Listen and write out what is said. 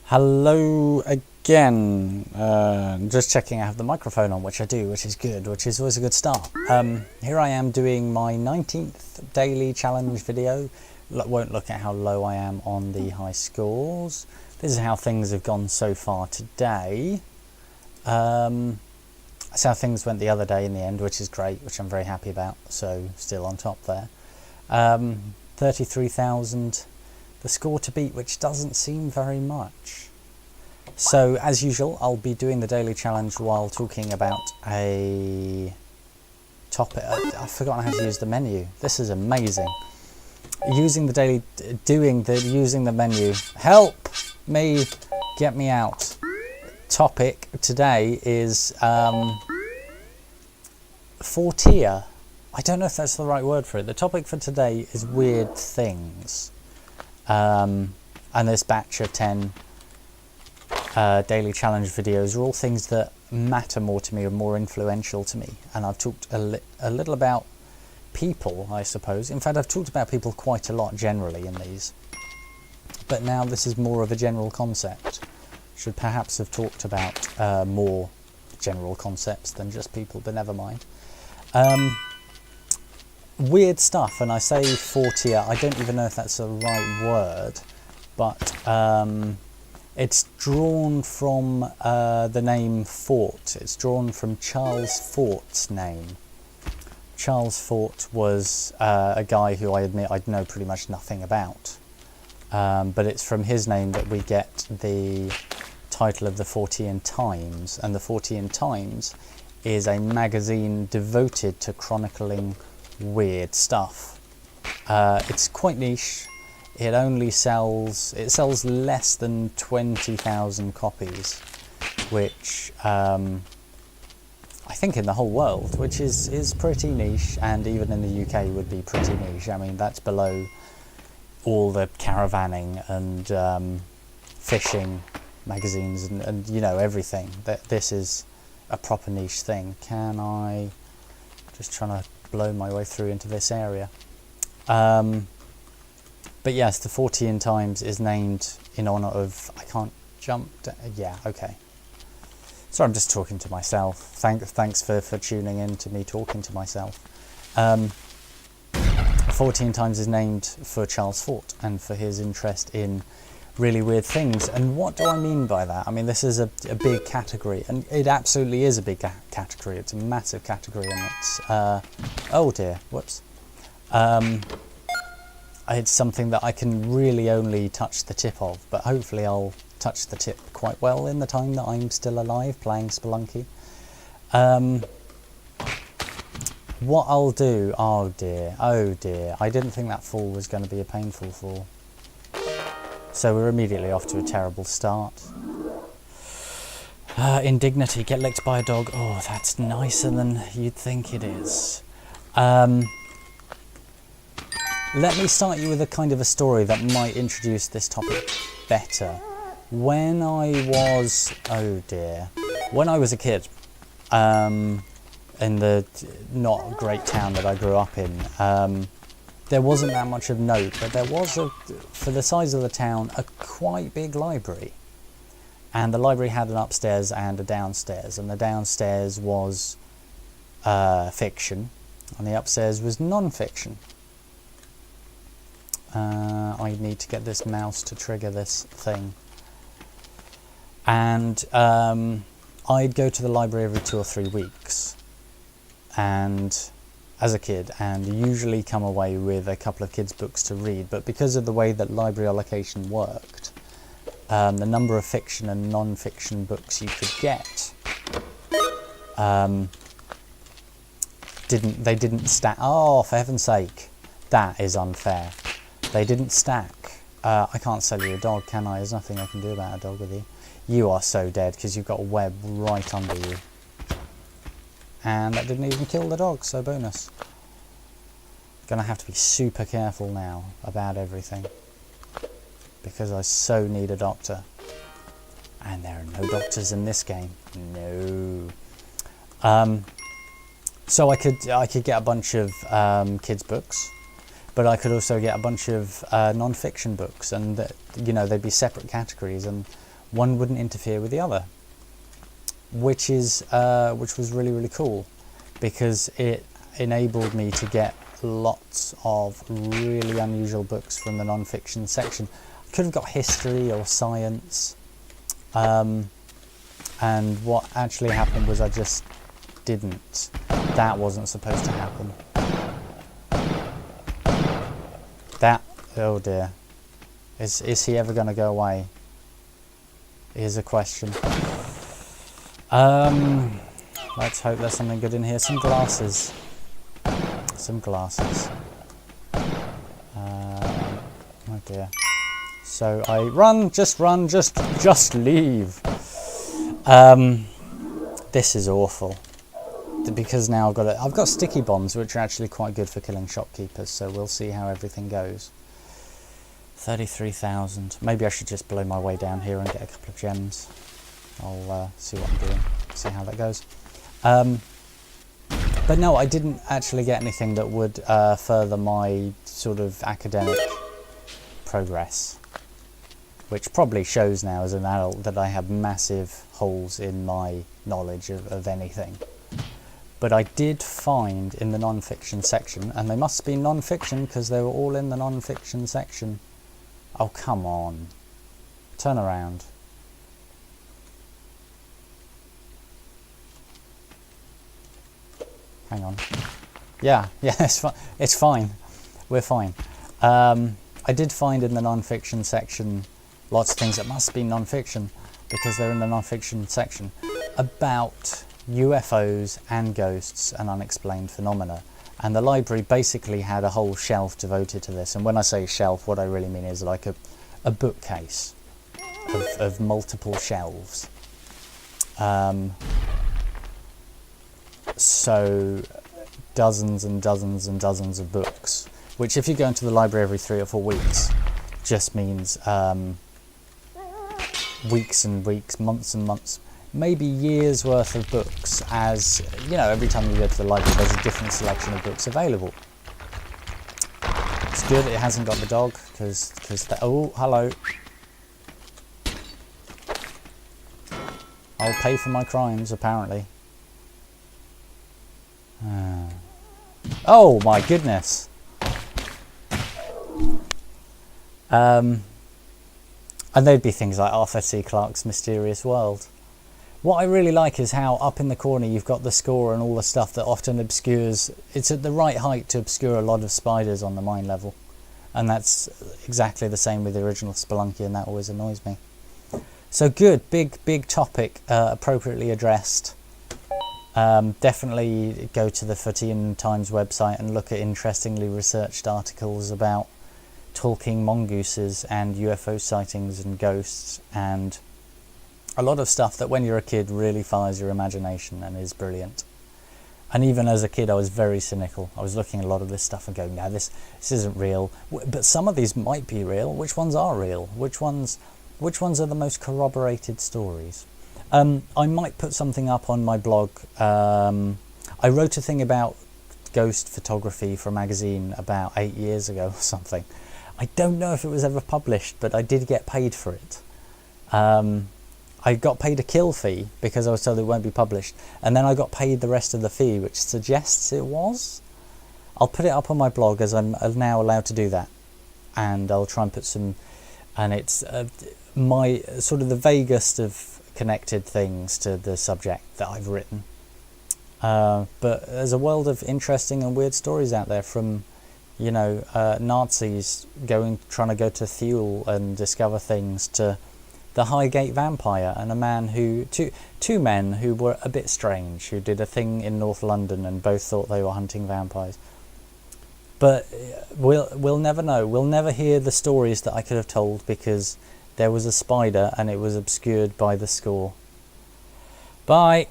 Hello again. Just checking I have the microphone on, which I do, which is good, which is always a good start. Here I am doing my 19th daily challenge video. Won't look at how low I am on the high scores. This is how things have gone so far today. That's how things went the other day in the end, which is great, which I'm very happy about. So still on top there. 33,000. The score to beat, which doesn't seem very much. So as usual, I'll be doing the daily challenge while talking about a topic. I've forgotten how to use the menu. This is amazing. Using the menu. Help me, get me out. Topic today is Fortea. I don't know if that's the right word for it. The topic for today is weird things. And this batch of 10 daily challenge videos are all things that matter more to me or more influential to me. And I've talked a little about people, I suppose. In fact, I've talked about people quite a lot generally in these. But now this is more of a general concept. Should perhaps have talked about more general concepts than just people, but never mind. Weird stuff, and I say Fortea, I don't even know if that's the right word, but it's drawn from the name Fort. It's drawn from Charles Fort's name. Charles Fort was a guy who I admit I'd know pretty much nothing about, but it's from his name that we get the title of the Fortean Times, and the Fortean Times is a magazine devoted to chronicling weird stuff. It's quite niche. It sells less than 20,000 copies, which I think in the whole world, which is pretty niche, and even in the UK would be pretty niche. I mean, that's below all the caravanning and fishing magazines and you know, everything. This is a proper niche thing. Can I just trying to blow my way through into this area? But yes, the Fortean Times is named in honour of, I can't jump yeah, okay. So I'm just talking to myself. Thanks for tuning in to me talking to myself. Fortean Times is named for Charles Fort and for his interest in really weird things. And what do I mean by that? I mean, this is a big category, and it absolutely is a big category. It's a massive category, and it's oh dear, whoops. It's something that I can really only touch the tip of, but hopefully I'll touch the tip quite well in the time that I'm still alive playing Spelunky. What I'll do, oh dear, I didn't think that fall was going to be a painful fall. So we're immediately off to a terrible start. Indignity, get licked by a dog. Oh, that's nicer than you'd think it is. Let me start you with a kind of a story that might introduce this topic better. When I was, oh dear, when I was a kid, in the not great town that I grew up in, there wasn't that much of note, but there was, for the size of the town, a quite big library. And the library had an upstairs and a downstairs, and the downstairs was fiction, and the upstairs was non-fiction. I need to get this mouse to trigger this thing. And I'd go to the library every 2 or 3 weeks, and as a kid, and usually come away with a couple of kids' books to read. But because of the way that library allocation worked, the number of fiction and non-fiction books you could get didn't stack. Oh, for heaven's sake, that is unfair. They didn't stack. I can't sell you a dog, can I? There's nothing I can do about a dog with you. You are so dead because you've got a web right under you. And that didn't even kill the dog, so bonus. Gonna have to be super careful now about everything, because I so need a doctor. And there are no doctors in this game. No. So I could get a bunch of kids' books, but I could also get a bunch of non-fiction books, and you know, they'd be separate categories. And one wouldn't interfere with the other, which was really, really cool, because it enabled me to get lots of really unusual books from the non-fiction section. I could have got history or science, and what actually happened was I just didn't. That wasn't supposed to happen. That, oh dear. Is he ever going to go away? Here's a question. Let's hope there's something good in here. Some glasses. Some glasses. Oh dear. So I run, just leave. This is awful, because now I've got sticky bombs, which are actually quite good for killing shopkeepers. So we'll see how everything goes. 33,000. Maybe I should just blow my way down here and get a couple of gems. I'll see what I'm doing. See how that goes. But no, I didn't actually get anything that would further my sort of academic progress, which probably shows now as an adult that I have massive holes in my knowledge of anything. But I did find in the non-fiction section, and they must be non-fiction because they were all in the non-fiction section. Oh, come on. Turn around. Hang on. Yeah, it's fine. We're fine. I did find in the non-fiction section lots of things that must be non-fiction, because they're in the non-fiction section, about UFOs and ghosts and unexplained phenomena. And the library basically had a whole shelf devoted to this. And when I say shelf, what I really mean is like a bookcase of multiple shelves. So dozens and dozens and dozens of books, which if you go into the library every 3 or 4 weeks, just means weeks and weeks, months and months, maybe years worth of books. As you know, every time you go to the library there's a different selection of books available. It's good it hasn't got the dog, because oh, hello. I'll pay for my crimes, apparently. Oh my goodness. And there'd be things like Arthur C. Clarke's Mysterious World. What I really like is how up in the corner you've got the score and all the stuff that often obscures. It's at the right height to obscure a lot of spiders on the mine level, and that's exactly the same with the original Spelunky, and that always annoys me. So good, big topic, appropriately addressed. Definitely go to the Fortean Times website and look at interestingly researched articles about talking mongooses and UFO sightings and ghosts, and a lot of stuff that when you're a kid really fires your imagination and is brilliant. And even as a kid I was very cynical. I was looking at a lot of this stuff and going, no, this isn't real. But some of these might be real. Which ones are real? Which ones are the most corroborated stories? I might put something up on my blog. I wrote a thing about ghost photography for a magazine about 8 years ago or something. I don't know if it was ever published, but I did get paid for it. I got paid a kill fee because I was told it won't be published, and then I got paid the rest of the fee, which suggests it was. I'll put it up on my blog, as I'm now allowed to do that, and I'll try and put some, and it's my sort of the vaguest of connected things to the subject that I've written. But there's a world of interesting and weird stories out there, from, you know, Nazis trying to go to Thule and discover things, to the Highgate vampire, and a man two men who were a bit strange, who did a thing in North London and both thought they were hunting vampires. But we'll never know. We'll never hear the stories that I could have told, because there was a spider and it was obscured by the score. Bye.